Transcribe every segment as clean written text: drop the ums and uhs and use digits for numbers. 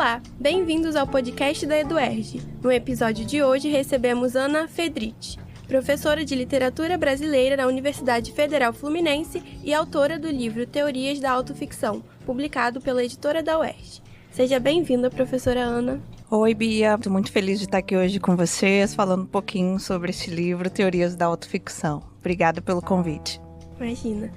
Olá, bem-vindos ao podcast da EduERJ. No episódio de hoje recebemos Ana Fedrich, professora de literatura brasileira na Universidade Federal Fluminense e autora do livro Teorias da Autoficção, publicado pela editora da UERJ. Seja bem-vinda, professora Ana. Oi, Bia. Estou muito feliz de estar aqui hoje com vocês, falando um pouquinho sobre esse livro, Teorias da Autoficção. Obrigada pelo convite. Imagina.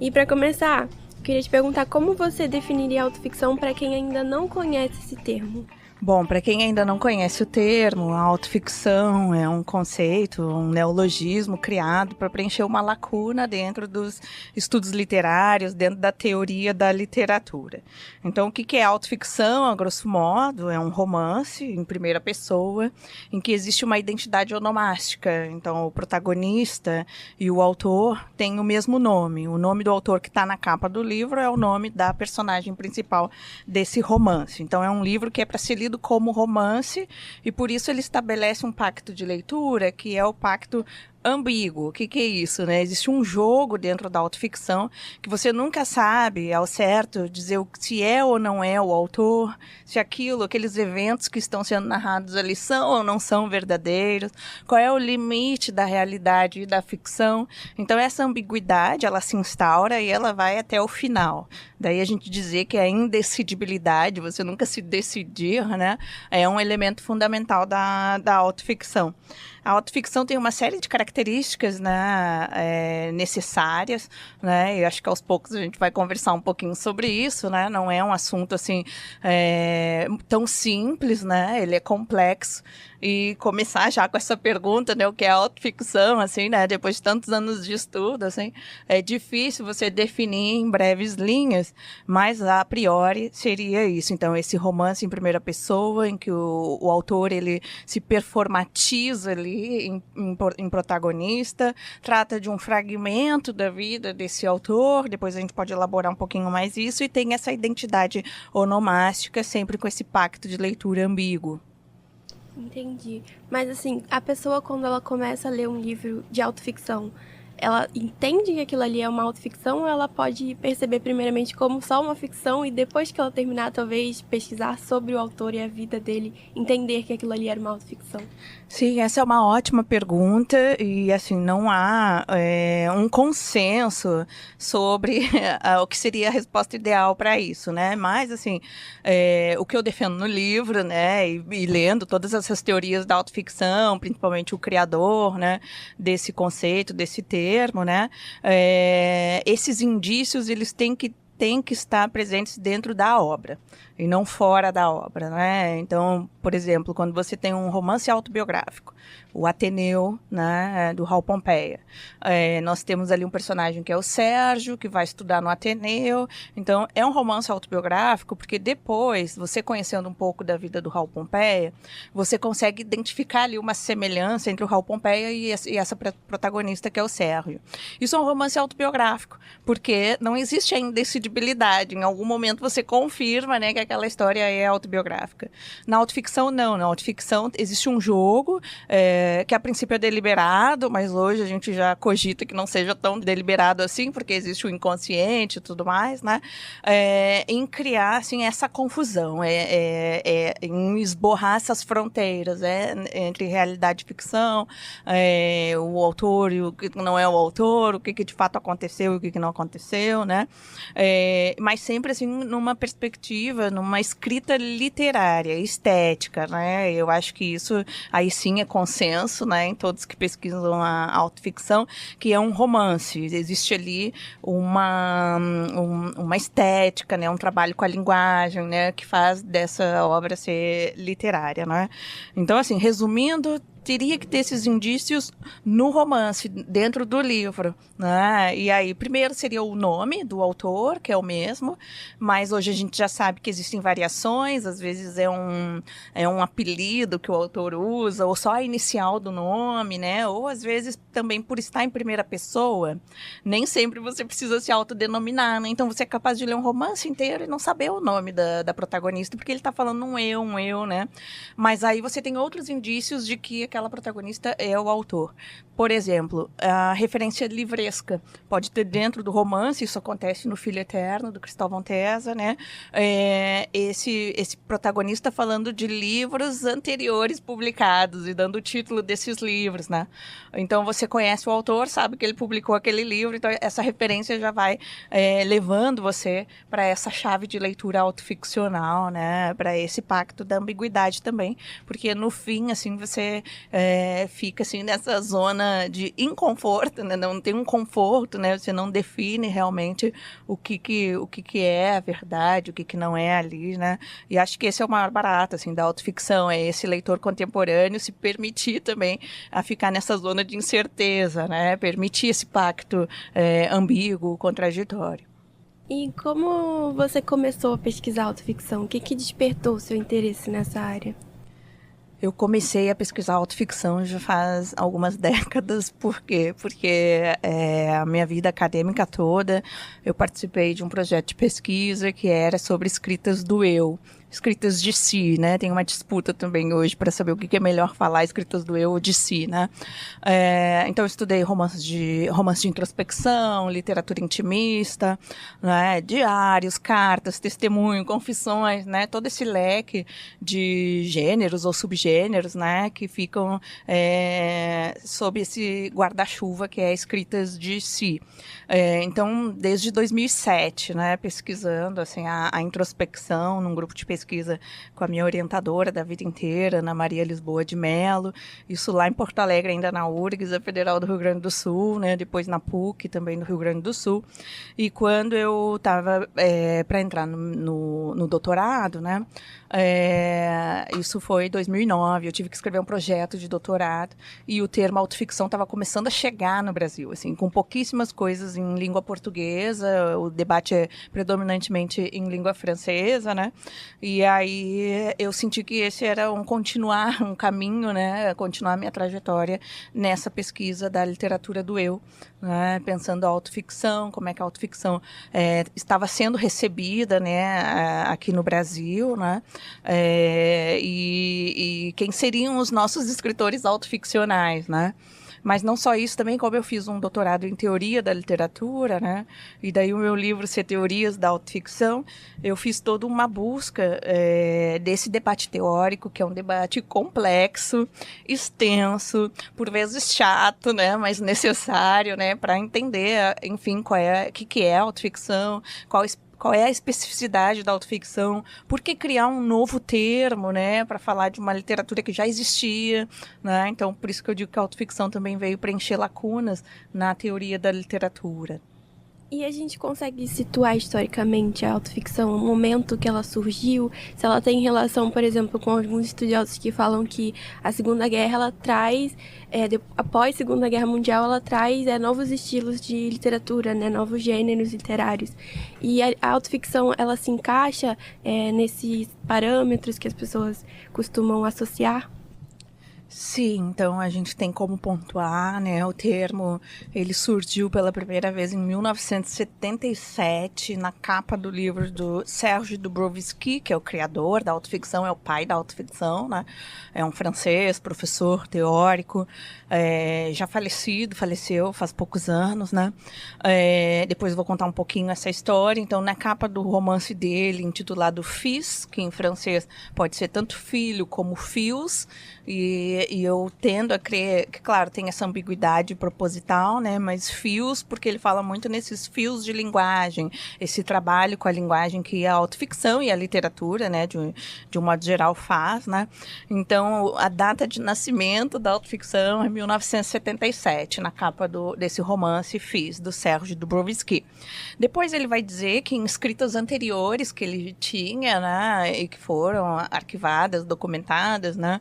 E para começar, queria te perguntar como você definiria autoficção para quem ainda não conhece esse termo. Bom, para quem ainda não conhece o termo, a autoficção é um conceito, um neologismo criado para preencher uma lacuna dentro dos estudos literários, dentro da teoria da literatura. Então, o que é autoficção, a grosso modo? É um romance em primeira pessoa, em que existe uma identidade onomástica. Então, o protagonista e o autor têm o mesmo nome. O nome do autor que está na capa do livro é o nome da personagem principal desse romance. Então, é um livro que é para ser lido como romance, e por isso ele estabelece um pacto de leitura, que é o pacto ambíguo. O que é isso, né? Existe um jogo dentro da autoficção que você nunca sabe ao certo dizer se é ou não é o autor, se aqueles eventos que estão sendo narrados ali são ou não são verdadeiros, qual é o limite da realidade e da ficção. Então essa ambiguidade, ela se instaura e ela vai até o final. Daí a gente dizer que a indecidibilidade, você nunca se decidir, né, é um elemento fundamental da autoficção. A autoficção tem uma série de características, né, necessárias, né, e acho que aos poucos a gente vai conversar um pouquinho sobre isso, né, não é um assunto assim tão simples, né, ele é complexo. E começar já com essa pergunta, né, o que é autoficção, assim, né, depois de tantos anos de estudo, assim, é difícil você definir em breves linhas, mas a priori seria isso. Então, esse romance em primeira pessoa, em que o autor, ele se performatiza ali em protagonista, trata de um fragmento da vida desse autor, depois a gente pode elaborar um pouquinho mais isso, e tem essa identidade onomástica, sempre com esse pacto de leitura ambíguo. Entendi. Mas assim, a pessoa quando ela começa a ler um livro de autoficção, ela entende que aquilo ali é uma autoficção, ou ela pode perceber primeiramente como só uma ficção e depois que ela terminar, talvez pesquisar sobre o autor e a vida dele, entender que aquilo ali era uma autoficção? Sim, essa é uma ótima pergunta e, assim, não há um consenso sobre o que seria a resposta ideal para isso, né? Mas, assim, o que eu defendo no livro, né, e lendo todas essas teorias da autoficção, principalmente o criador, né, desse conceito, desse termo, né, esses indícios, eles têm que estar presentes dentro da obra e não fora da obra, né? Então, por exemplo, quando você tem um romance autobiográfico, o Ateneu, né, do Raul Pompeia, nós temos ali um personagem que é o Sérgio, que vai estudar no Ateneu. Então, é um romance autobiográfico porque depois, você conhecendo um pouco da vida do Raul Pompeia, você consegue identificar ali uma semelhança entre o Raul Pompeia e essa protagonista que é o Sérgio. Isso é um romance autobiográfico, porque não existe a indecidibilidade. Em algum momento você confirma, né, que aquela história é autobiográfica. Na autoficção, não. Na autoficção existe um jogo que a princípio é deliberado, mas hoje a gente já cogita que não seja tão deliberado assim, porque existe o inconsciente e tudo mais, né? Em criar, assim, essa confusão, em esborrar essas fronteiras, entre realidade e ficção, o autor e o que não é o autor, o que de fato aconteceu e o que não aconteceu, né? Mas sempre, assim, numa perspectiva, numa escrita literária, estética, né? Eu acho que isso, aí sim, é consenso, né, em todos que pesquisam a autoficção, que é um romance. Existe ali uma estética, né, um trabalho com a linguagem, né, que faz dessa obra ser literária, né? Então, assim, resumindo, teria que ter esses indícios no romance, dentro do livro, né? E aí, primeiro seria o nome do autor, que é o mesmo, mas hoje a gente já sabe que existem variações, às vezes é um apelido que o autor usa, ou só a inicial do nome, né? Ou às vezes também por estar em primeira pessoa, nem sempre você precisa se autodenominar, né? Então você é capaz de ler um romance inteiro e não saber o nome da protagonista, porque ele está falando um eu, né? Mas aí você tem outros indícios de que aquela protagonista é o autor. Por exemplo, a referência livresca pode ter dentro do romance, isso acontece no Filho Eterno, do Cristóvão Tesa, né? Esse protagonista falando de livros anteriores publicados e dando o título desses livros, né? Então, você conhece o autor, sabe que ele publicou aquele livro, então essa referência já vai levando você para essa chave de leitura autoficcional, né? Para esse pacto da ambiguidade também, porque no fim, assim, você fica assim nessa zona de inconforto, né? Não tem um conforto, né? Você não define realmente o que é a verdade, o que não é ali, né? E acho que esse é o maior barato, assim, da autoficção, é esse leitor contemporâneo se permitir também a ficar nessa zona de incerteza, né? Permitir esse pacto ambíguo, contraditório. E como você começou a pesquisar autoficção? O que despertou o seu interesse nessa área? Eu comecei a pesquisar autoficção já faz algumas décadas. Por quê? Porque a minha vida acadêmica toda eu participei de um projeto de pesquisa que era sobre escritas do eu, escritas de si, né? Tem uma disputa também hoje para saber o que é melhor falar, escritas do eu ou de si, né? Então eu estudei romance de introspecção, literatura intimista, né? Diários, cartas, testemunho, confissões, né? Todo esse leque de gêneros ou subgêneros, né? Que ficam sob esse guarda-chuva que é escritas de si. Então, desde 2007, né? Pesquisando assim a introspecção num grupo de pesquisa com a minha orientadora da vida inteira, Ana Maria Lisboa de Mello, isso lá em Porto Alegre, ainda na URGS, a Federal do Rio Grande do Sul, né, depois na PUC, também do Rio Grande do Sul. E quando eu estava para entrar no doutorado, né, isso foi em 2009, eu tive que escrever um projeto de doutorado e o termo autoficção estava começando a chegar no Brasil, assim, com pouquíssimas coisas em língua portuguesa, o debate é predominantemente em língua francesa, né? E aí eu senti que esse era um caminho, né? Continuar minha trajetória nessa pesquisa da literatura do eu, né? Pensando a autoficção, como é que a autoficção estava sendo recebida, né? Aqui no Brasil, né? E quem seriam os nossos escritores autoficcionais, né? Mas não só isso, também como eu fiz um doutorado em teoria da literatura, né? E daí o meu livro ser Teorias da Autoficção, eu fiz toda uma busca desse debate teórico, que é um debate complexo, extenso, por vezes chato, né? Mas necessário, né? Para entender, enfim, o que é autoficção, qual é a especificidade da autoficção, por que criar um novo termo, né, para falar de uma literatura que já existia, né? Então, por isso que eu digo que a autoficção também veio preencher lacunas na teoria da literatura. E a gente consegue situar historicamente a autoficção, o momento que ela surgiu, se ela tem relação, por exemplo, com alguns estudiosos que falam que a Segunda Guerra, ela traz, após a Segunda Guerra Mundial, ela traz novos estilos de literatura, né, novos gêneros literários. E a autoficção, ela se encaixa nesses parâmetros que as pessoas costumam associar? Sim, então a gente tem como pontuar, né, o termo, ele surgiu pela primeira vez em 1977, na capa do livro do Serge Dubrovsky, que é o criador da autoficção, é o pai da autoficção, né, é um francês, professor teórico, já faleceu faz poucos anos, né, depois eu vou contar um pouquinho essa história. Então, na capa do romance dele, intitulado Fils, que em francês pode ser tanto filho como fios, e eu tendo a crer que, claro, tem essa ambiguidade proposital, né? Mas fios, porque ele fala muito nesses fios de linguagem, esse trabalho com a linguagem que a autoficção e a literatura, né, de um modo geral, faz, né? Então, a data de nascimento da autoficção é 1977, na capa desse romance Fils, do Serge Dubrovsky. Depois ele vai dizer que em escritas anteriores que ele tinha, né, e que foram arquivadas, documentadas, né,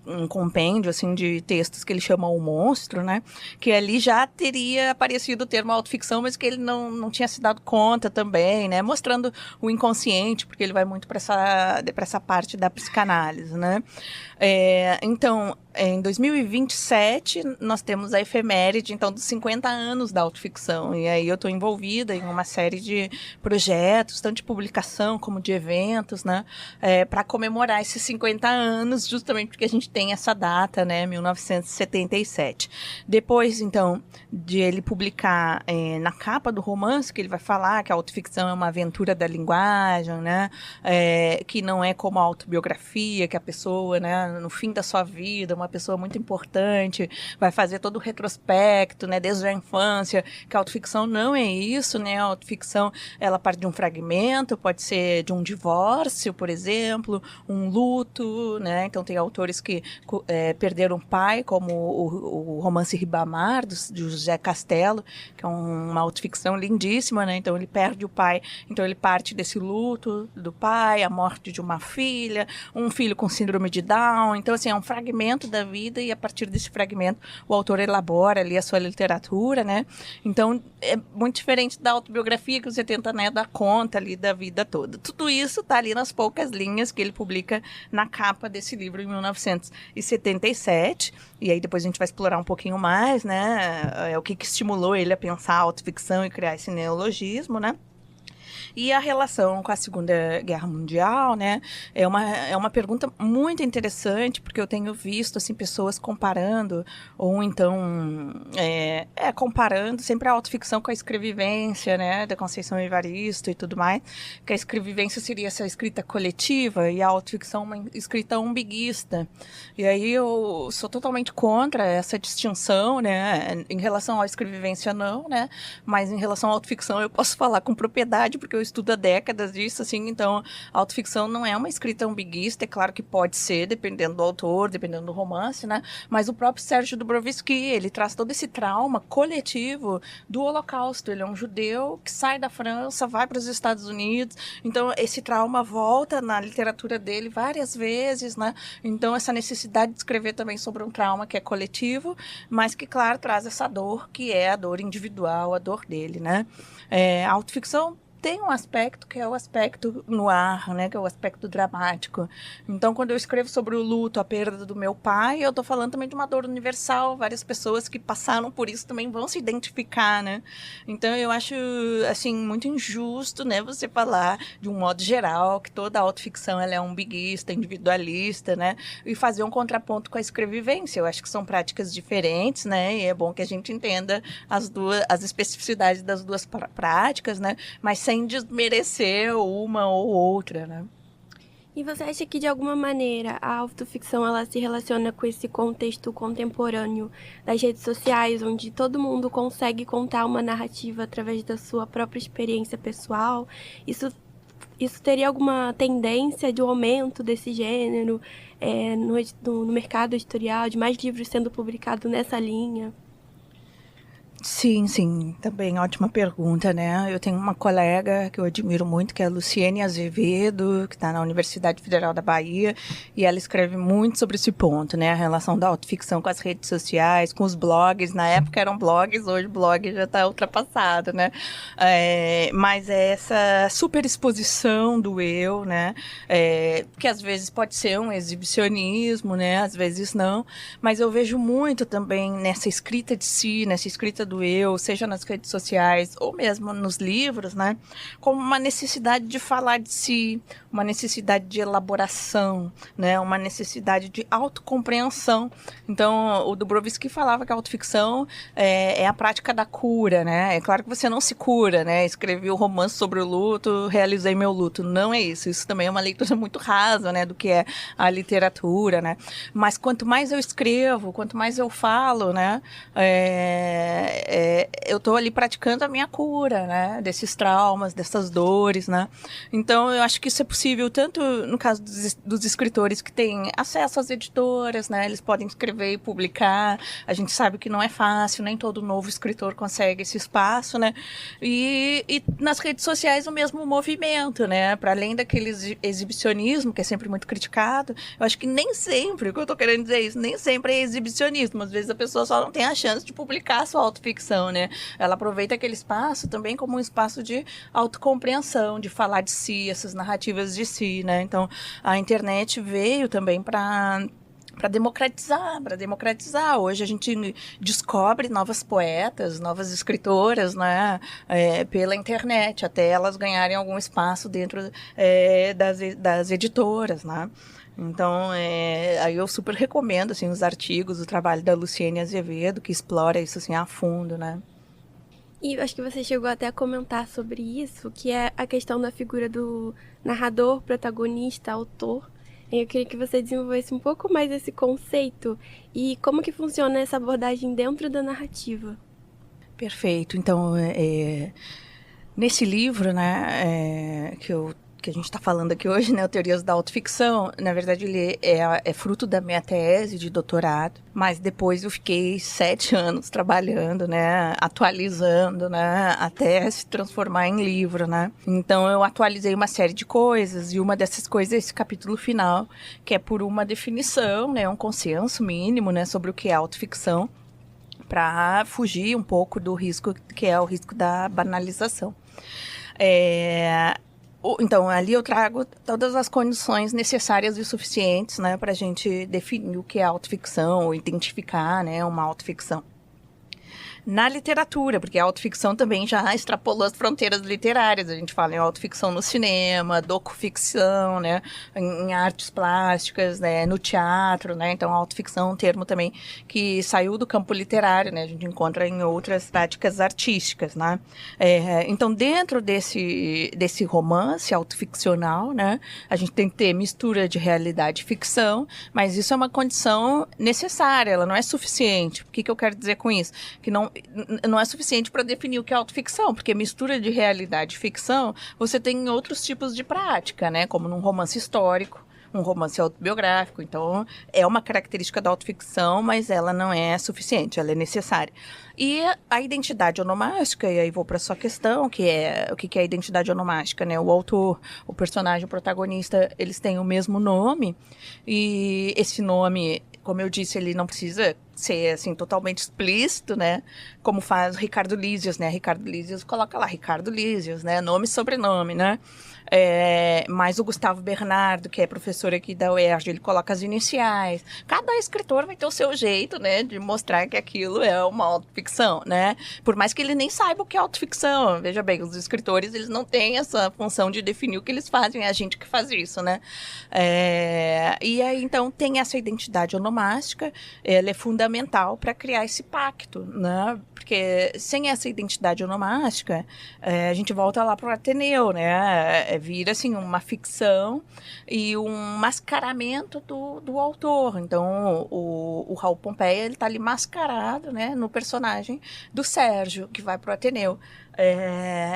um compêndio assim de textos que ele chama O Monstro, né? Que ali já teria aparecido o termo autoficção, mas que ele não tinha se dado conta também, né? Mostrando o inconsciente, porque ele vai muito para essa parte da psicanálise, né? Então, em 2027, nós temos a efeméride, então, dos 50 anos da autoficção. E aí eu estou envolvida em uma série de projetos, tanto de publicação como de eventos, né? Para comemorar esses 50 anos, justamente porque a gente tem essa data, né? 1977. Depois, então, de ele publicar na capa do romance, que ele vai falar que a autoficção é uma aventura da linguagem, né? Que não é como a autobiografia, que a pessoa, né, no fim da sua vida, uma pessoa muito importante, vai fazer todo o retrospecto, né, desde a infância, que a autoficção não é isso, né, a autoficção, ela parte de um fragmento, pode ser de um divórcio, por exemplo, um luto, né, então tem autores que perderam o pai, como o romance Ribamar, do José Castelo, que é uma autoficção lindíssima, né, então ele perde o pai, então ele parte desse luto do pai, a morte de uma filha, um filho com síndrome de Down, então assim, é um fragmento da vida e a partir desse fragmento o autor elabora ali a sua literatura, né? Então é muito diferente da autobiografia que você tenta, né, dar conta ali da vida toda. Tudo isso tá ali nas poucas linhas que ele publica na capa desse livro em 1977, e aí depois a gente vai explorar um pouquinho mais, né, o que estimulou ele a pensar a autoficção e criar esse neologismo, né? E a relação com a Segunda Guerra Mundial, né, é uma pergunta muito interessante, porque eu tenho visto, assim, pessoas comparando, ou então, comparando sempre a autoficção com a escrevivência, né, da Conceição Evaristo e tudo mais, que a escrevivência seria essa escrita coletiva e a autoficção uma escrita umbiguista. E aí eu sou totalmente contra essa distinção, né, em relação à escrevivência não, né, mas em relação à autoficção eu posso falar com propriedade, porque eu estudo há décadas disso, assim, então a autoficção não é uma escrita umbiguista, é claro que pode ser, dependendo do autor, dependendo do romance, né, mas o próprio Sérgio Dubrovsky, ele traz todo esse trauma coletivo do Holocausto, ele é um judeu que sai da França, vai para os Estados Unidos, então esse trauma volta na literatura dele várias vezes, né, então essa necessidade de escrever também sobre um trauma que é coletivo, mas que, claro, traz essa dor que é a dor individual, a dor dele, né. A autoficção tem um aspecto que é o aspecto noir, né, que é o aspecto dramático. Então, quando eu escrevo sobre o luto, a perda do meu pai, eu estou falando também de uma dor universal. Várias pessoas que passaram por isso também vão se identificar, né? Então, eu acho, assim, muito injusto, né, você falar de um modo geral que toda a autoficção ela é umbiguista, individualista, né, e fazer um contraponto com a escrevivência. Eu acho que são práticas diferentes, né, e é bom que a gente entenda as especificidades das duas práticas, né, mas sem desmerecer uma ou outra, né? E você acha que, de alguma maneira, a autoficção ela se relaciona com esse contexto contemporâneo das redes sociais, onde todo mundo consegue contar uma narrativa através da sua própria experiência pessoal? Isso teria alguma tendência de um aumento desse gênero no mercado editorial, de mais livros sendo publicados nessa linha? Sim, sim, também ótima pergunta, né? Eu tenho uma colega que eu admiro muito, que é a Luciene Azevedo, que está na Universidade Federal da Bahia, e ela escreve muito sobre esse ponto, né? A relação da autoficção com as redes sociais, com os blogs. Na época eram blogs, hoje o blog já está ultrapassado, né? Mas é essa superexposição do eu, né? Que às vezes pode ser um exibicionismo, né? Às vezes não, mas eu vejo muito também nessa escrita de si, nessa escrita do eu, seja nas redes sociais ou mesmo nos livros, né, como uma necessidade de falar de si, uma necessidade de elaboração, né, uma necessidade de autocompreensão. Então, o Dubrovsky falava que a autoficção é a prática da cura, né, é claro que você não se cura, né, escrevi o romance sobre o luto, realizei meu luto, não é isso, isso também é uma leitura muito rasa, né, do que é a literatura, né, mas quanto mais eu escrevo, quanto mais eu falo, né, eu estou ali praticando a minha cura, né, desses traumas, dessas dores, né, então eu acho que isso é possível tanto no caso dos escritores que têm acesso às editoras, né, eles podem escrever e publicar, a gente sabe que não é fácil, nem todo novo escritor consegue esse espaço, né, e nas redes sociais o mesmo movimento, né, para além daquele exibicionismo que é sempre muito criticado, eu acho que nem sempre, o que eu estou querendo dizer é isso, nem sempre é exibicionismo, às vezes a pessoa só não tem a chance de publicar a sua autoficção, né? Ela aproveita aquele espaço também como um espaço de autocompreensão, de falar de si, essas narrativas de si, né? Então, a internet veio também para para democratizar. Hoje a gente descobre novas poetas, novas escritoras, né, pela internet, até elas ganharem algum espaço dentro das editoras, né. Então, aí eu super recomendo, assim, os artigos, o trabalho da Luciene Azevedo, que explora isso, assim, a fundo, né. E acho que você chegou até a comentar sobre isso, que é a questão da figura do narrador, protagonista, autor. Eu queria que você desenvolvesse um pouco mais esse conceito e como que funciona essa abordagem dentro da narrativa. Perfeito. Então, nesse livro, né, que a gente está falando aqui hoje, né, o Teorias da Autoficção, na verdade ele é fruto da minha tese de doutorado, mas depois eu fiquei 7 anos trabalhando, né, atualizando, né, até se transformar em livro, né. Então eu atualizei uma série de coisas, e uma dessas coisas é esse capítulo final, que é por uma definição, né, um consenso mínimo, né, sobre o que é autoficção, para fugir um pouco do risco, que é o risco da banalização. Então, ali eu trago todas as condições necessárias e suficientes, né, para a gente definir o que é autoficção, ou identificar, né, uma autoficção. Na literatura, porque a autoficção também já extrapolou as fronteiras literárias. A gente fala em autoficção no cinema, docuficção, né, em artes plásticas, né, no teatro, né. Então, a autoficção é um termo também que saiu do campo literário, né. A gente encontra em outras práticas artísticas, né. Então, dentro desse romance autoficcional, né, a gente tem que ter mistura de realidade e ficção, mas isso é uma condição necessária, ela não é suficiente. O que eu quero dizer com isso? Que não é suficiente para definir o que é autoficção, porque mistura de realidade e ficção você tem em outros tipos de prática, né? Como num romance histórico, um romance autobiográfico. Então, é uma característica da autoficção, mas ela não é suficiente, ela é necessária. E a identidade onomástica, e aí vou para a sua questão, que é o que é a identidade onomástica, né? O autor, o personagem, o protagonista, eles têm o mesmo nome, e esse nome, como eu disse, ele não precisa ser, assim, totalmente explícito, né? Como faz o Ricardo Lísios, né? Ricardo Lísios coloca lá Ricardo Lísios, né? Nome e sobrenome, né? Mas o Gustavo Bernardo, que é professor aqui da UERJ, ele coloca as iniciais. Cada escritor vai ter o seu jeito, né? De mostrar que aquilo é uma autoficção, né? Por mais que ele nem saiba o que é autoficção. Veja bem, os escritores, eles não têm essa função de definir o que eles fazem, é a gente que faz isso, né? E aí, então, tem essa identidade onomástica, ela é fundamental para criar esse pacto, né? Porque sem essa identidade onomástica, a gente volta lá para o Ateneu, né? Vira, assim, uma ficção e um mascaramento do autor. Então, o Raul Pompeia, ele está ali mascarado, né, no personagem do Sérgio, que vai para o Ateneu.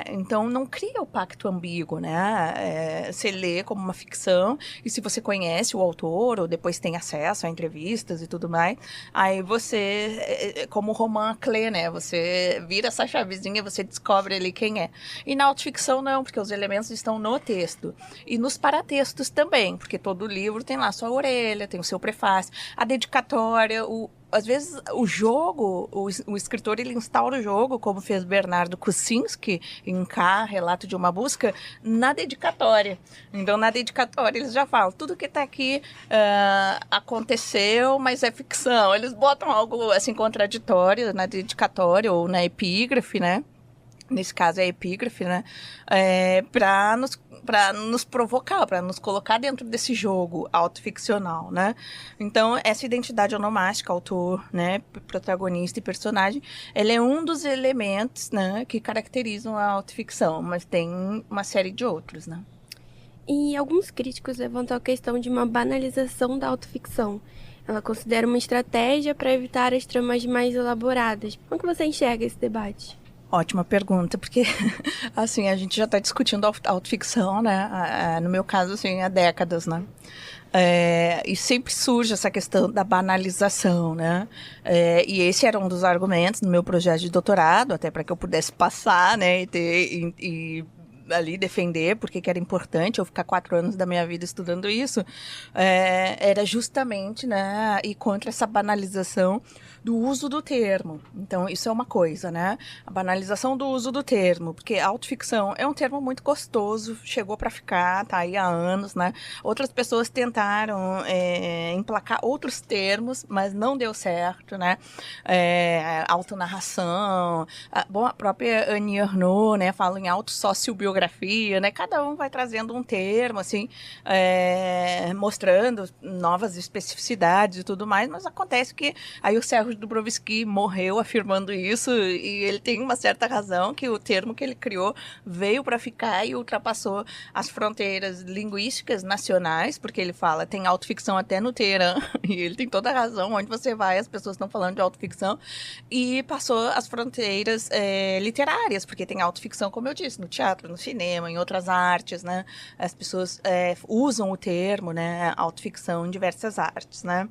Então, não cria o pacto ambíguo, né? Você lê como uma ficção, e se você conhece o autor, ou depois tem acesso a entrevistas e tudo mais, aí você, como o Romain Clé, né? Você vira essa chavezinha, você descobre ali quem é. E na autoficção não, porque os elementos estão no texto. E nos paratextos também, porque todo livro tem lá sua orelha, tem o seu prefácio, a dedicatória, às vezes o jogo, o escritor, ele instaura o jogo, como fez Bernardo Kucinski em K, Relato de uma Busca, na dedicatória. Então, na dedicatória, eles já falam, tudo que está aqui aconteceu, mas é ficção. Eles botam algo, assim, contraditório na dedicatória ou na epígrafe, né? Nesse caso é a epígrafe, né? Para nos provocar, para nos colocar dentro desse jogo autoficcional, né? Então, essa identidade onomástica, autor, né, protagonista e personagem, ela é um dos elementos, né, que caracterizam a autoficção, mas tem uma série de outros, né? E alguns críticos levantam a questão de uma banalização da autoficção. Ela considera uma estratégia para evitar as tramas mais elaboradas. Como que você enxerga esse debate? Ótima pergunta, porque, assim, a gente já está discutindo autoficção, né? No meu caso, assim, há décadas, né? E sempre surge essa questão da banalização, né? E esse era um dos argumentos no meu projeto de doutorado, até para que eu pudesse passar, né? ali defender, porque que era importante eu ficar 4 anos da minha vida estudando isso, era justamente, né, ir contra essa banalização do uso do termo. Então, isso é uma coisa, né? A banalização do uso do termo, porque autoficção é um termo muito gostoso, chegou para ficar, tá aí há anos, né? Outras pessoas tentaram emplacar outros termos, mas não deu certo, né? Autonarração, a própria Annie Ernaux, né, fala em autossociobiografia, né? Cada um vai trazendo um termo, assim, mostrando novas especificidades e tudo mais, mas acontece que aí o Sérgio Dubrovsky morreu afirmando isso, e ele tem uma certa razão, que o termo que ele criou veio para ficar e ultrapassou as fronteiras linguísticas nacionais, porque ele fala, tem autoficção até no Teherã, e ele tem toda a razão, onde você vai as pessoas estão falando de autoficção, e passou as fronteiras literárias, porque tem autoficção, como eu disse, no teatro, no cinema, em outras artes, né? As pessoas usam o termo, né, autoficção em diversas artes, né?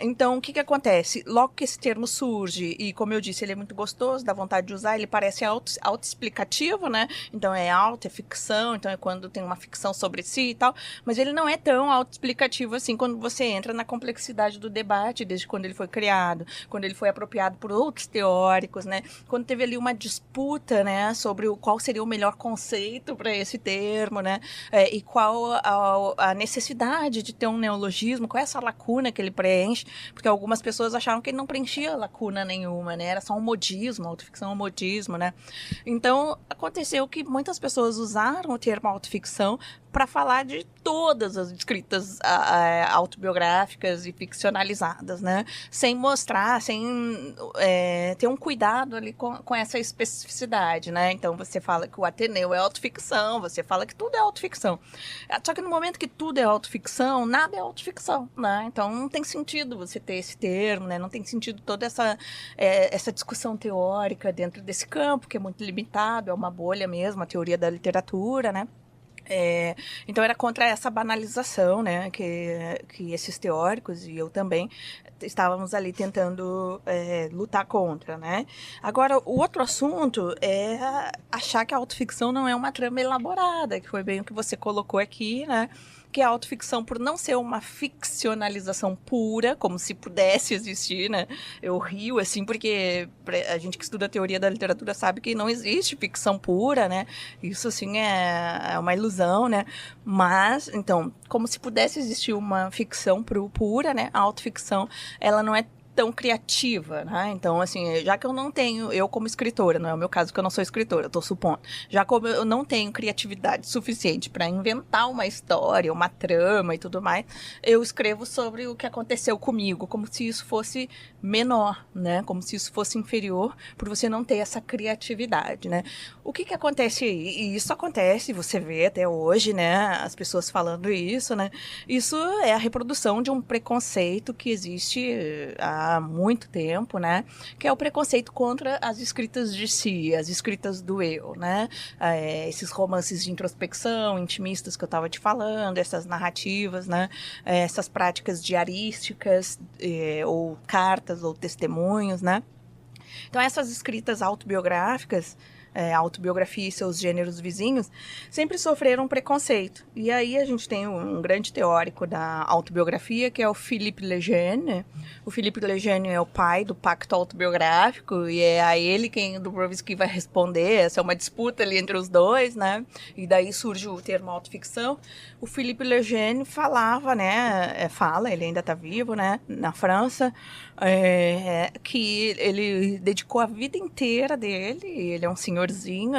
Então, o que acontece? Logo que esse termo surge, e como eu disse, ele é muito gostoso, dá vontade de usar, ele parece autoexplicativo, né? Então é ficção, então é quando tem uma ficção sobre si e tal, mas ele não é tão autoexplicativo assim quando você entra na complexidade do debate, desde quando ele foi criado, quando ele foi apropriado por outros teóricos, né? Quando teve ali uma disputa, né, sobre qual seria o melhor conceito para esse termo, né? E qual a necessidade de ter um neologismo, qual é essa lacuna que ele preenche, porque algumas pessoas acharam que ele não preenchia lacuna nenhuma, né? Era só um modismo, autoficção é um modismo, né? Então, aconteceu que muitas pessoas usaram o termo autoficção para falar de todas as escritas autobiográficas e ficcionalizadas, né? Sem mostrar, sem ter um cuidado ali com essa especificidade, né? Então, você fala que o Ateneu é autoficção, você fala que tudo é autoficção. Só que no momento que tudo é autoficção, nada é autoficção, né? Então, não tem sentido você ter esse termo, né? Não tem sentido toda essa discussão teórica dentro desse campo, que é muito limitado, é uma bolha mesmo, a teoria da literatura, né? Então era contra essa banalização, né, que esses teóricos e eu também estávamos ali tentando lutar contra, né? Agora, o outro assunto é achar que a autoficção não é uma trama elaborada, que foi bem o que você colocou aqui, né? Que a autoficção, por não ser uma ficcionalização pura, como se pudesse existir, né? Eu rio, assim, porque a gente que estuda a teoria da literatura sabe que não existe ficção pura, né? Isso, assim, é uma ilusão, né? Mas, então, como se pudesse existir uma ficção pura, né? A autoficção, ela não é tão criativa, né? Então, assim, já que eu não tenho, eu como escritora, não é o meu caso que eu não sou escritora, eu tô supondo, já como eu não tenho criatividade suficiente para inventar uma história, uma trama e tudo mais, eu escrevo sobre o que aconteceu comigo, como se isso fosse menor, né? Como se isso fosse inferior, por você não ter essa criatividade, né? O que acontece aí? E isso acontece, você vê até hoje, né? As pessoas falando isso, né? Isso é a reprodução de um preconceito que existe há muito tempo, né? Que é o preconceito contra as escritas de si, as escritas do eu, né? Esses romances de introspecção, intimistas que eu estava te falando, essas narrativas, né? Essas práticas diarísticas, ou cartas, ou testemunhos, né? Então, essas escritas autobiográficas, autobiografia e seus gêneros vizinhos, sempre sofreram preconceito. E aí a gente tem um grande teórico da autobiografia, que é o Philippe Lejeune. O Philippe Lejeune é o pai do pacto autobiográfico, e é a ele quem o Dubrovsky vai responder. Essa é uma disputa ali entre os dois, né? E daí surge o termo autoficção. O Philippe Lejeune falava, né? Ele ainda está vivo, né? Na França, que ele dedicou a vida inteira dele, ele é um senhorzinho,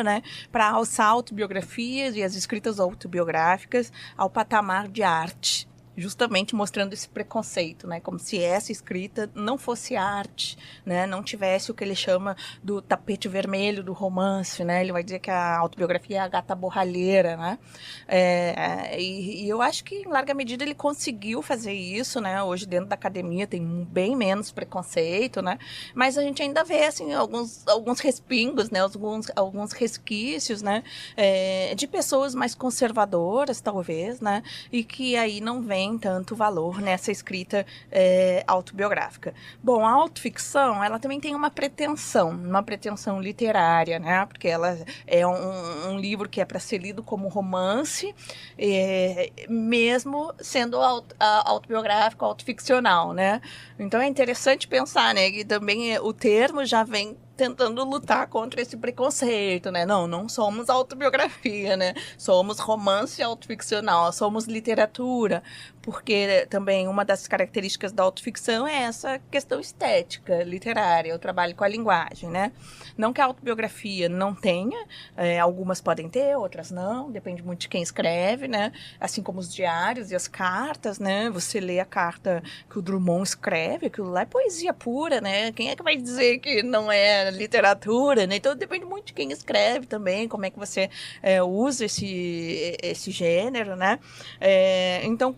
né, para alçar autobiografias e as escritas autobiográficas ao patamar de arte, justamente mostrando esse preconceito, né, como se essa escrita não fosse arte, né, não tivesse o que ele chama do tapete vermelho do romance, né, ele vai dizer que a autobiografia é a gata borralheira, né, e eu acho que em larga medida ele conseguiu fazer isso, né, hoje dentro da academia tem bem menos preconceito, né, mas a gente ainda vê, assim, alguns respingos, né, alguns resquícios, né, de pessoas mais conservadoras, talvez, né, e que aí não vem veem tanto valor nessa escrita autobiográfica. Bom, a autoficção, ela também tem uma pretensão literária, né? Porque ela é um livro que é para ser lido como romance, mesmo sendo autobiográfico, autoficcional, né? Então é interessante pensar, né, que também o termo já vem tentando lutar contra esse preconceito, né? Não somos autobiografia, né? Somos romance autoficcional, somos literatura, porque também uma das características da autoficção é essa questão estética, literária, o trabalho com a linguagem, né? Não que a autobiografia não tenha, algumas podem ter, outras não, depende muito de quem escreve, né? Assim como os diários e as cartas, né? Você lê a carta que o Drummond escreve, aquilo lá é poesia pura, né? Quem é que vai dizer que não é literatura, né? Então depende muito de quem escreve também, como é que você usa esse gênero, né? Então,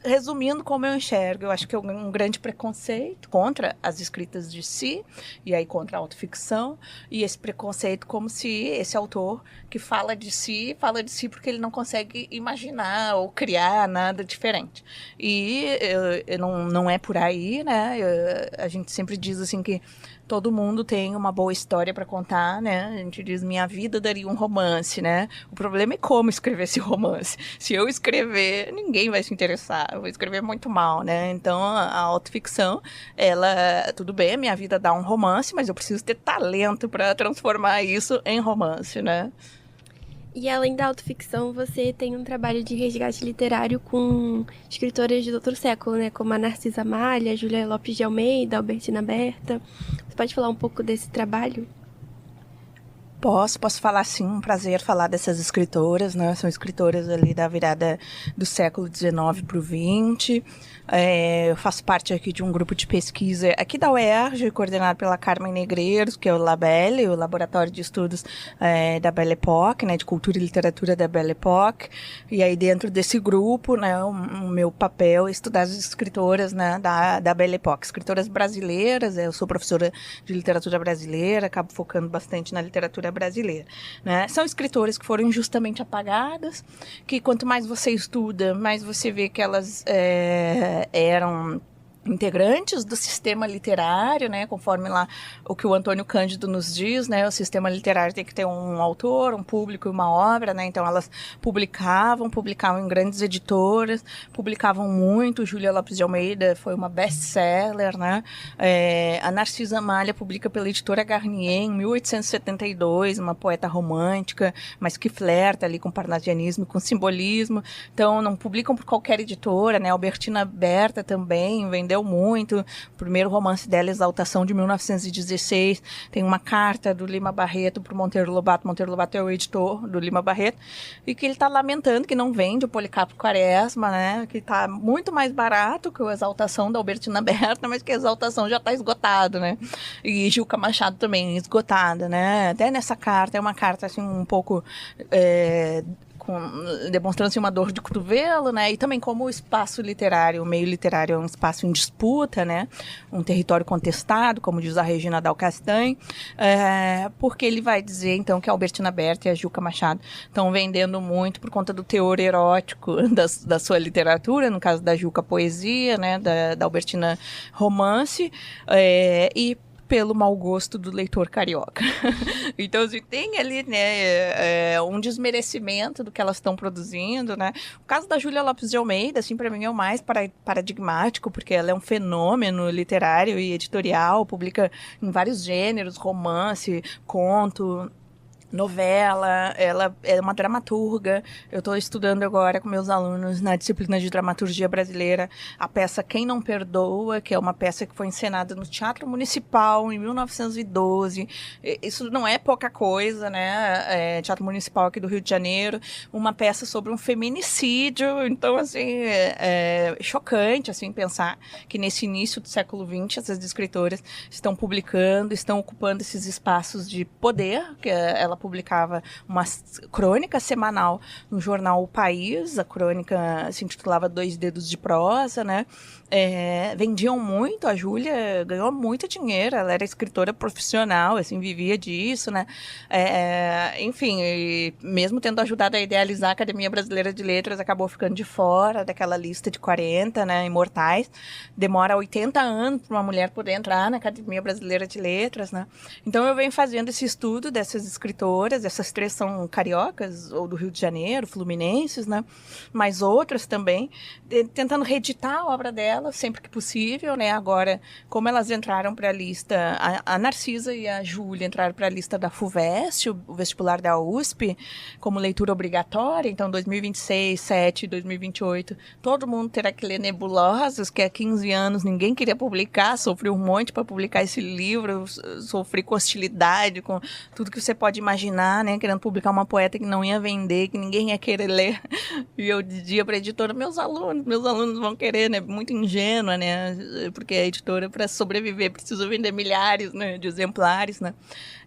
resumindo como eu enxergo, eu acho que é um grande preconceito contra as escritas de si, e aí contra a autoficção, e esse preconceito como se esse autor que fala de si porque ele não consegue imaginar ou criar nada diferente. E não é por aí, né? A gente sempre diz assim que todo mundo tem uma boa história para contar, né? A gente diz, minha vida daria um romance, né? O problema é como escrever esse romance. Se eu escrever, ninguém vai se interessar. Eu vou escrever muito mal, né? Então, a autoficção, tudo bem, minha vida dá um romance, mas eu preciso ter talento para transformar isso em romance, né? E além da autoficção, você tem um trabalho de resgate literário com escritoras de outro século, né? Como a Narcisa Malha, a Júlia Lopes de Almeida, a Albertina Berta. Você pode falar um pouco desse trabalho? Posso falar sim, um prazer falar dessas escritoras, né? São escritoras ali da virada do século XIX para o XX. Eu faço parte aqui de um grupo de pesquisa aqui da UERJ, coordenado pela Carmen Negreiros, que é o LABELLE, o Laboratório de Estudos da Belle Époque, né? De Cultura e Literatura da Belle Époque. E aí dentro desse grupo, né? O meu papel é estudar as escritoras, né? Da Belle Époque, escritoras brasileiras. Eu sou professora de literatura brasileira, acabo focando bastante na literatura brasileira, né? São escritoras que foram injustamente apagadas, que quanto mais você estuda, mais você vê que elas eram integrantes do sistema literário, né, conforme lá o que o Antônio Cândido nos diz, né, o sistema literário tem que ter um autor, um público e uma obra, né, então elas publicavam em grandes editoras, publicavam muito. Júlia Lopes de Almeida foi uma best-seller, né, a Narcisa Malha publica pela editora Garnier em 1872, uma poeta romântica, mas que flerta ali com parnasianismo, com simbolismo. Então não publicam por qualquer editora, né, Albertina Berta também vendeu muito. O primeiro romance dela, Exaltação, de 1916, tem uma carta do Lima Barreto para o Monteiro Lobato. Monteiro Lobato é o editor do Lima Barreto, e que ele está lamentando que não vende o Policarpo Quaresma, né, que está muito mais barato que o Exaltação da Albertina Berta, mas que a Exaltação já está esgotado, né, e Gilca Machado também esgotada, né. Até nessa carta, é uma carta assim um pouco demonstrando assim, uma dor de cotovelo, né? E também como o espaço literário, o meio literário é um espaço em disputa, né? Um território contestado, como diz a Regina Dal Castanho, porque ele vai dizer, então, que a Albertina Berta e a Gilca Machado estão vendendo muito por conta do teor erótico da sua literatura, no caso da Gilca, poesia, né? Da Albertina, romance, e pelo mau gosto do leitor carioca. Então, assim, tem ali, né, um desmerecimento do que elas estão produzindo, né. O caso da Júlia Lopes de Almeida, assim, para mim é o mais paradigmático, porque ela é um fenômeno literário e editorial, publica em vários gêneros, romance, conto, novela, ela é uma dramaturga. Eu estou estudando agora com meus alunos na disciplina de dramaturgia brasileira a peça Quem Não Perdoa, que é uma peça que foi encenada no Teatro Municipal em 1912. Isso não é pouca coisa, né? Teatro Municipal aqui do Rio de Janeiro, uma peça sobre um feminicídio. Então, assim, é chocante, assim, pensar que nesse início do século XX essas escritoras estão publicando, estão ocupando esses espaços de poder que ela publicava uma crônica semanal no jornal O País, a crônica se intitulava Dois Dedos de Prosa, né? Vendiam muito, a Júlia ganhou muito dinheiro, ela era escritora profissional, assim, vivia disso, né? Enfim, mesmo tendo ajudado a idealizar a Academia Brasileira de Letras, acabou ficando de fora daquela lista de 40, né, imortais. Demora 80 anos para uma mulher poder entrar na Academia Brasileira de Letras, né? Então eu venho fazendo esse estudo dessas escritoras, essas 3 são cariocas, ou do Rio de Janeiro, fluminenses, né? Mas outras também, tentando reeditar a obra delas sempre que possível, né? Agora, como elas entraram para a lista, a Narcisa e a Júlia entraram para a lista da FUVEST, o vestibular da USP, como leitura obrigatória, então 2026, 7, 2028, todo mundo terá que ler Nebulosas, que há 15 anos ninguém queria publicar, sofri um monte para publicar esse livro, sofri com hostilidade, com tudo que você pode imaginar, né? Querendo publicar uma poeta que não ia vender, que ninguém ia querer ler. E eu dizia para a editora, meus alunos vão querer, né? Muito ingênua, né? Porque a editora, para sobreviver, precisa vender milhares, né, de exemplares, né?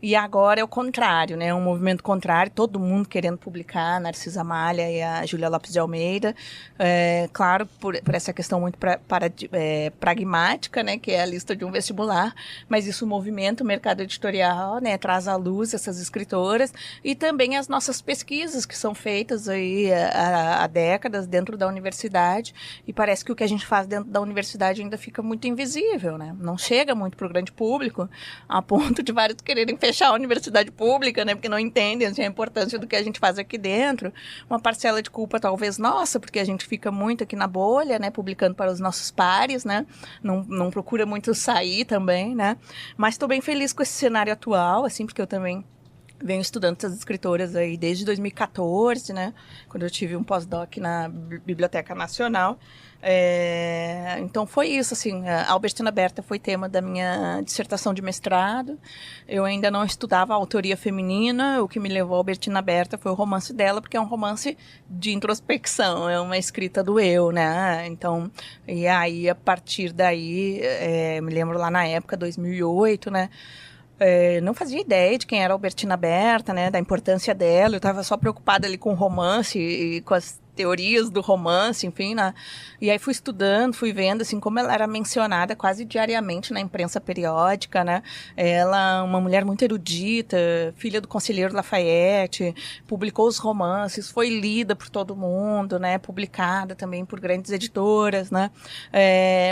E agora é o contrário, né? Um movimento contrário, todo mundo querendo publicar, a Narcisa Malha e a Júlia Lopes de Almeida. Claro, por essa questão muito pragmática, né? Que é a lista de um vestibular, mas isso movimenta o mercado editorial, né? Traz à luz essas escritoras e também as nossas pesquisas que são feitas aí há décadas dentro da universidade, e parece que o que a gente faz dentro da universidade ainda fica muito invisível, né? Não chega muito para o grande público, a ponto de vários quererem fechar a universidade pública, né? Porque não entendem assim, a importância do que a gente faz aqui dentro. Uma parcela de culpa talvez nossa, porque a gente fica muito aqui na bolha, né? Publicando para os nossos pares, né? Não procura muito sair também, né? Mas estou bem feliz com esse cenário atual, assim, porque eu também venho estudando essas escritoras aí desde 2014, né? Quando eu tive um pós-doc na Biblioteca Nacional. Então foi isso, assim, a Albertina Berta foi tema da minha dissertação de mestrado. Eu ainda não estudava a autoria feminina, o que me levou a Albertina Berta foi o romance dela, porque é um romance de introspecção, é uma escrita do eu, né? Então, e aí a partir daí, me lembro lá na época, 2008, né? Não fazia ideia de quem era a Albertina Berta, né, da importância dela. Eu estava só preocupada ali com o romance e com as teorias do romance, enfim, né? E aí fui estudando, fui vendo, assim, como ela era mencionada quase diariamente na imprensa periódica, né? Ela, uma mulher muito erudita, filha do conselheiro Lafayette, publicou os romances, foi lida por todo mundo, né? Publicada também por grandes editoras, né?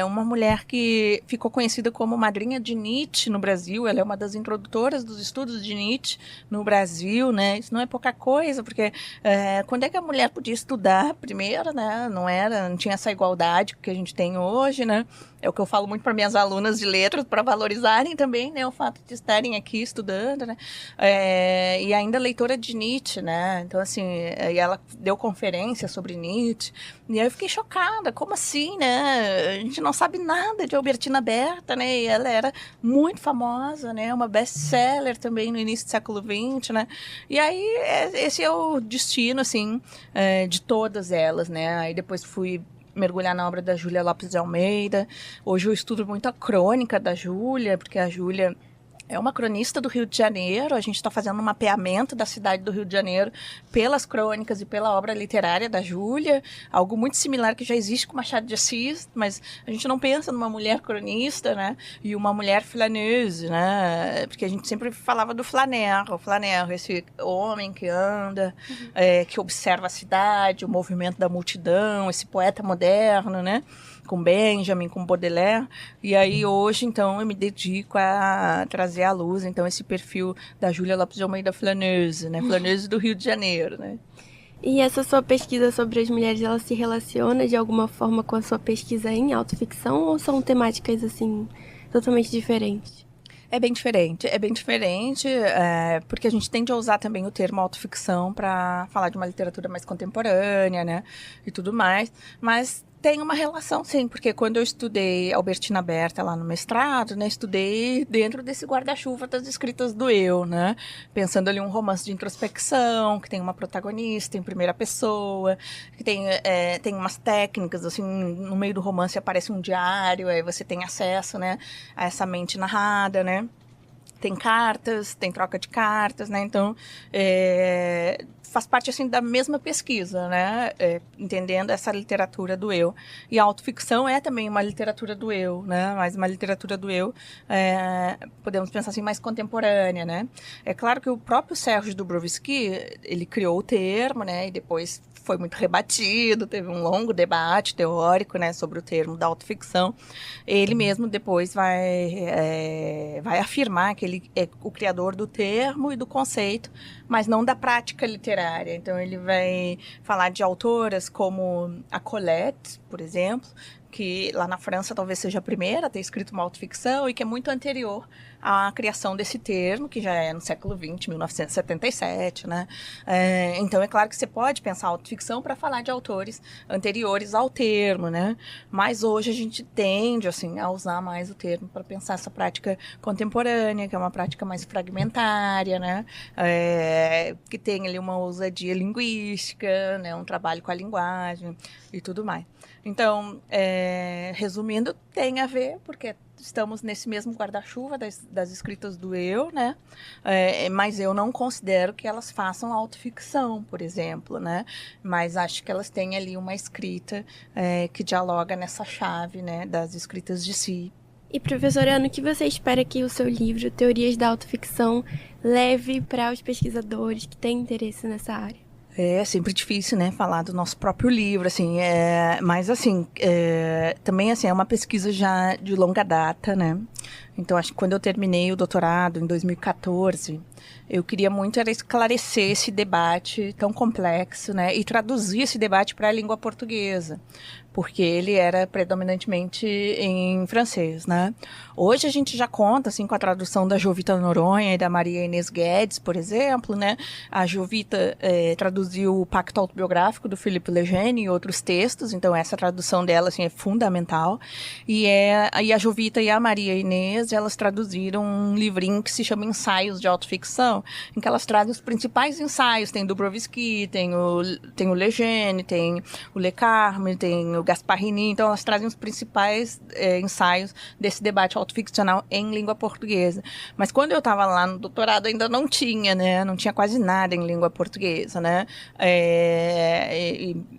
Uma mulher que ficou conhecida como madrinha de Nietzsche no Brasil. Ela é uma das introdutoras dos estudos de Nietzsche no Brasil, né? Isso não é pouca coisa, porque quando é que a mulher podia estudar primeiro, né? Não tinha essa igualdade que a gente tem hoje, né? É o que eu falo muito para minhas alunas de letras, para valorizarem também, né, o fato de estarem aqui estudando, né? E ainda leitora de Nietzsche, né? Então, assim, e ela deu conferência sobre Nietzsche, e aí eu fiquei chocada, como assim, né? A gente não sabe nada de Albertina Berta, né? E ela era muito famosa, né? Uma best-seller também no início do século XX, né? E aí, esse é o destino, assim, de todas elas, né? Aí depois fui mergulhar na obra da Júlia Lopes de Almeida. Hoje eu estudo muito a crônica da Júlia, porque a Júlia é uma cronista do Rio de Janeiro. A gente está fazendo um mapeamento da cidade do Rio de Janeiro pelas crônicas e pela obra literária da Júlia, algo muito similar que já existe com Machado de Assis, mas a gente não pensa numa mulher cronista, né? E uma mulher flaneuse, né? Porque a gente sempre falava do flaner, esse homem que anda, que observa a cidade, o movimento da multidão, esse poeta moderno, né? Com Benjamin, com Baudelaire. E aí hoje, então, eu me dedico a trazer à luz, então, esse perfil da Júlia Lopes de Almeida Flaneuse, né? Flaneuse do Rio de Janeiro, né? E essa sua pesquisa sobre as mulheres, ela se relaciona de alguma forma com a sua pesquisa em autoficção, ou são temáticas, assim, totalmente diferentes? É bem diferente, porque a gente tende a usar também o termo autoficção para falar de uma literatura mais contemporânea, né, e tudo mais, mas tem uma relação, sim, porque quando eu estudei Albertina Berta lá no mestrado, né, estudei dentro desse guarda-chuva das escritas do eu, né, pensando ali um romance de introspecção, que tem uma protagonista em primeira pessoa, que tem umas técnicas, assim, no meio do romance aparece um diário, aí você tem acesso, né, a essa mente narrada, né. tem cartas, tem troca de cartas, né? Então, faz parte, assim, da mesma pesquisa, né? Entendendo essa literatura do eu. E a autoficção é também uma literatura do eu, né? Mas uma literatura do eu, podemos pensar assim, mais contemporânea, né? É claro que o próprio Sérgio Dubrovsky, ele criou o termo, né? E depois foi muito rebatido, teve um longo debate teórico, né, sobre o termo da autoficção. Ele mesmo depois vai afirmar que ele é o criador do termo e do conceito, mas não da prática literária. Então ele vai falar de autoras como a Colette, por exemplo, que lá na França talvez seja a primeira a ter escrito uma autoficção e que é muito anterior à criação desse termo, que já é no século XX, 1977, né? Então é claro que você pode pensar autoficção para falar de autores anteriores ao termo, né? Mas hoje a gente tende, assim, a usar mais o termo para pensar essa prática contemporânea, que é uma prática mais fragmentária, né? Que tem ali uma ousadia linguística, né? Um trabalho com a linguagem e tudo mais. Então, resumindo, tem a ver, porque estamos nesse mesmo guarda-chuva das escritas do eu, né? Mas eu não considero que elas façam autoficção, por exemplo, né? Mas acho que elas têm ali uma escrita que dialoga nessa chave, né, das escritas de si. E, professora Ana, o que você espera que o seu livro, Teorias da Autoficção, leve para os pesquisadores que têm interesse nessa área? É sempre difícil, né, falar do nosso próprio livro, assim, mas, assim, também, assim, é uma pesquisa já de longa data, né, então, acho que quando eu terminei o doutorado, em 2014, eu queria muito era esclarecer esse debate tão complexo, né, e traduzir esse debate para a língua portuguesa, porque ele era predominantemente em francês, né. Hoje a gente já conta, assim, com a tradução da Jovita Noronha e da Maria Inês Guedes, por exemplo, né, a Jovita traduziu o Pacto Autobiográfico do Philippe Lejeune e outros textos, então essa tradução dela, assim, é fundamental, e a Jovita e a Maria Inês, elas traduziram um livrinho que se chama Ensaios de Autoficção, em que elas trazem os principais ensaios, tem Dubrovsky, tem o Lejeune, tem o Le Carme, tem o Gasparini, então elas trazem os principais ensaios desse debate autoficcional em língua portuguesa. Mas quando eu estava lá no doutorado ainda não tinha, né? Não tinha quase nada em língua portuguesa, né?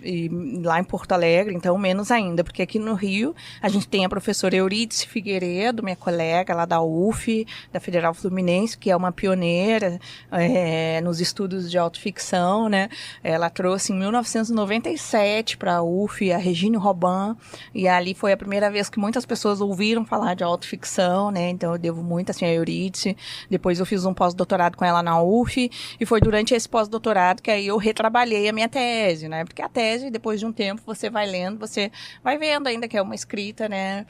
E lá em Porto Alegre, então, menos ainda, porque aqui no Rio a gente tem a professora Eurídice Figueiredo, minha colega lá da UF, da Federal Fluminense, que é uma pioneira nos estudos de autoficção, né? Ela trouxe em 1997 para a UF a Regine Robin, e ali foi a primeira vez que muitas pessoas ouviram falar de autoficção, né? Então eu devo muito, assim, a Eurídice. Depois eu fiz um pós-doutorado com ela na UF, e foi durante esse pós-doutorado que aí eu retrabalhei a minha tese, né? Porque a tese, depois de um tempo, você vai lendo, você vai vendo ainda que é uma escrita, né?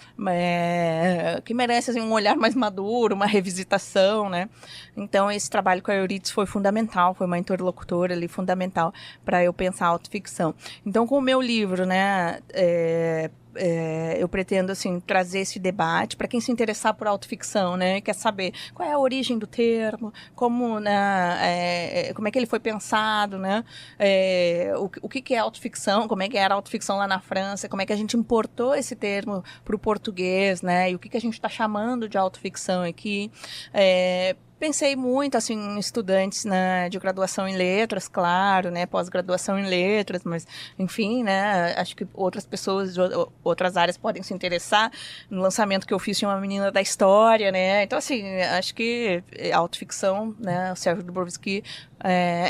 Que merece, assim, um olhar mais maduro, uma revisitação, né? Então esse trabalho com a Eurídice foi fundamental, foi uma interlocutora ali fundamental para eu pensar a autoficção. Então, com o meu livro, né? Eu pretendo, assim, trazer esse debate para quem se interessar por autoficção, né? Quer saber qual é a origem do termo, como, né, como é que ele foi pensado, né? O que é autoficção, como é que era a autoficção lá na França, como é que a gente importou esse termo para o português, né? E o que a gente está chamando de autoficção aqui. Pensei muito, assim, em estudantes, né, de graduação em letras, claro, né, pós-graduação em letras, mas, enfim, né, acho que outras pessoas de outras áreas podem se interessar. No lançamento que eu fiz tinha uma menina da história, né, então, assim, acho que a autoficção, né, o Sérgio Dubrovsky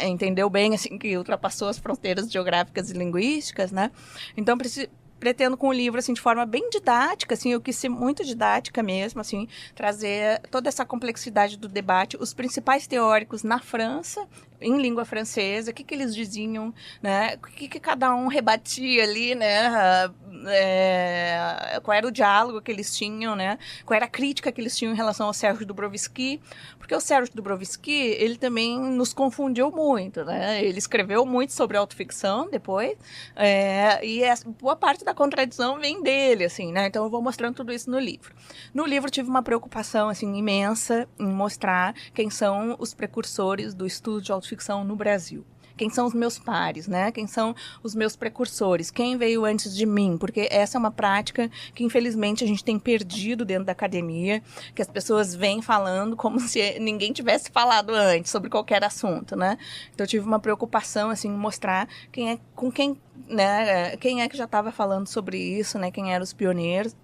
entendeu bem, assim, que ultrapassou as fronteiras geográficas e linguísticas, né, então pretendo com o livro, assim, de forma bem didática, assim, eu quis ser muito didática mesmo, assim, trazer toda essa complexidade do debate, os principais teóricos na França, em língua francesa, o que eles diziam, né, o que cada um rebatia ali, né, qual era o diálogo que eles tinham, né, qual era a crítica que eles tinham em relação ao Sérgio Dubrovsky, porque o Sérgio Dubrovsky, ele também nos confundiu muito, né, ele escreveu muito sobre autoficção depois, e boa parte da contradição vem dele, assim, né, então eu vou mostrando tudo isso no livro. No livro tive uma preocupação, assim, imensa em mostrar quem são os precursores do estudo de autoficção no Brasil. Quem são os meus pares, né? Quem são os meus precursores? Quem veio antes de mim? Porque essa é uma prática que, infelizmente, a gente tem perdido dentro da academia, que as pessoas vêm falando como se ninguém tivesse falado antes sobre qualquer assunto, né? Então, eu tive uma preocupação, assim, em mostrar quem é que já estava falando sobre isso, né? Quem eram os pioneiros.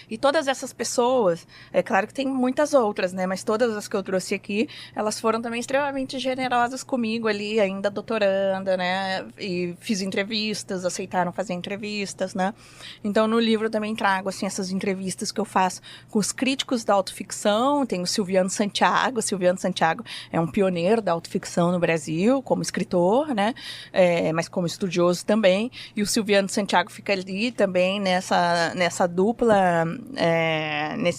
E todas essas pessoas, é claro que tem muitas outras, né? Mas todas as que eu trouxe aqui, elas foram também extremamente generosas comigo ali, ainda doutoranda, né? E fiz entrevistas, aceitaram fazer entrevistas, né? Então, no livro eu também trago, assim, essas entrevistas que eu faço com os críticos da autoficção. Tem o Silviano Santiago. O Silviano Santiago é um pioneiro da autoficção no Brasil, como escritor, né? Mas como estudioso também. E o Silviano Santiago fica ali também nessa dupla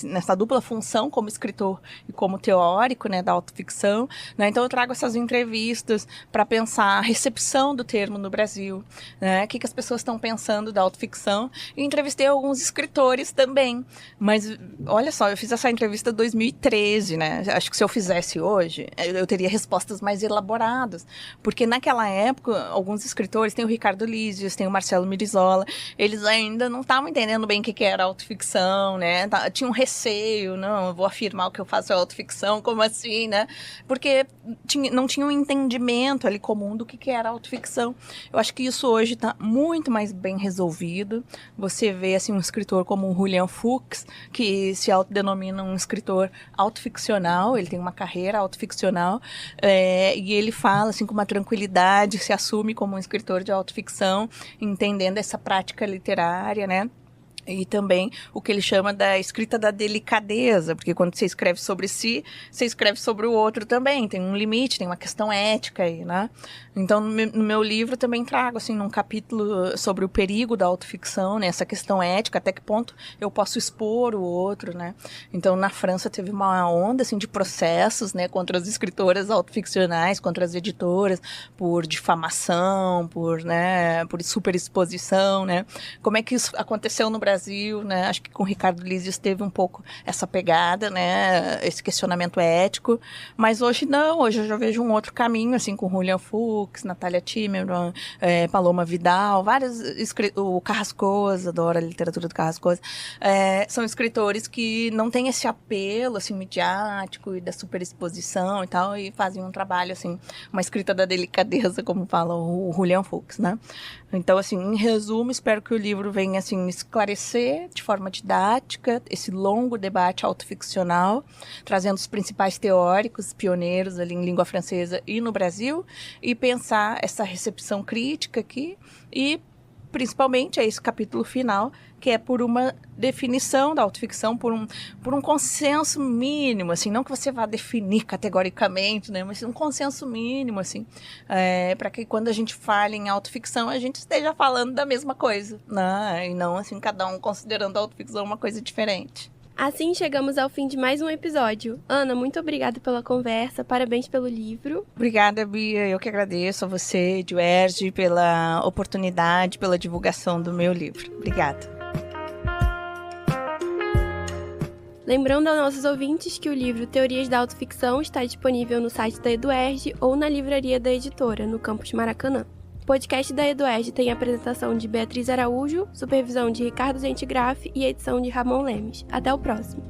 nessa dupla função como escritor e como teórico, né, da autoficção, né? Então eu trago essas entrevistas para pensar a recepção do termo no Brasil, né? O que as pessoas estão pensando da autoficção, e entrevistei alguns escritores também, mas olha só, eu fiz essa entrevista em 2013, né? Acho que se eu fizesse hoje, eu teria respostas mais elaboradas, porque naquela época, alguns escritores, tem o Ricardo Lízios, tem o Marcelo Mirizola, eles ainda não estavam entendendo bem o que era autoficção, né? Tinha um receio, não, eu vou afirmar o que eu faço é autoficção, como assim, né? Porque não tinha um entendimento ali comum do que era autoficção. Eu acho que isso hoje está muito mais bem resolvido. Você vê, assim, um escritor como o Julian Fuchs, que se autodenomina um escritor autoficcional, ele tem uma carreira autoficcional, e ele fala, assim, com uma tranquilidade, se assume como um escritor de autoficção, entendendo essa prática literária, né? E também o que ele chama da escrita da delicadeza, porque quando você escreve sobre si, você escreve sobre o outro também, tem um limite, tem uma questão ética aí, né? Então, no meu livro também trago, assim, num capítulo sobre o perigo da autoficção, né? Essa questão ética, até que ponto eu posso expor o outro, né? Então, na França teve uma onda, assim, de processos, né, contra as escritoras autoficcionais, contra as editoras, por difamação, por superexposição, né? Como é que isso aconteceu no Brasil, né? Acho que com o Ricardo Lízios teve um pouco essa pegada, né? Esse questionamento ético, mas hoje não, hoje eu já vejo um outro caminho, assim, com Julian Fuchs, Natália Timmerman, Paloma Vidal, o Carrascosa, adoro a literatura do Carrascosa, são escritores que não têm esse apelo, assim, midiático e da superexposição e tal, e fazem um trabalho, assim, uma escrita da delicadeza, como fala o Julian Fuchs, né? Então, assim, em resumo, espero que o livro venha, assim, esclarecer de forma didática esse longo debate autoficcional, trazendo os principais teóricos, pioneiros ali em língua francesa e no Brasil, e pensar essa recepção crítica aqui, e principalmente esse capítulo final, que é por uma definição da autoficção, por um consenso mínimo, assim, não que você vá definir categoricamente, né, mas um consenso mínimo, assim, para que quando a gente fale em autoficção, a gente esteja falando da mesma coisa, né, e não, assim, cada um considerando a autoficção uma coisa diferente. Assim chegamos ao fim de mais um episódio. Ana, muito obrigada pela conversa, parabéns pelo livro. Obrigada, Bia, eu que agradeço a você, Juerge, pela oportunidade, pela divulgação do meu livro. Obrigada. Lembrando aos nossos ouvintes que o livro Teorias da Autoficção está disponível no site da EduErj ou na livraria da editora, no campus Maracanã. O podcast da EduErj tem a apresentação de Beatriz Araújo, supervisão de Ricardo Gentigraf e edição de Ramon Lemes. Até o próximo!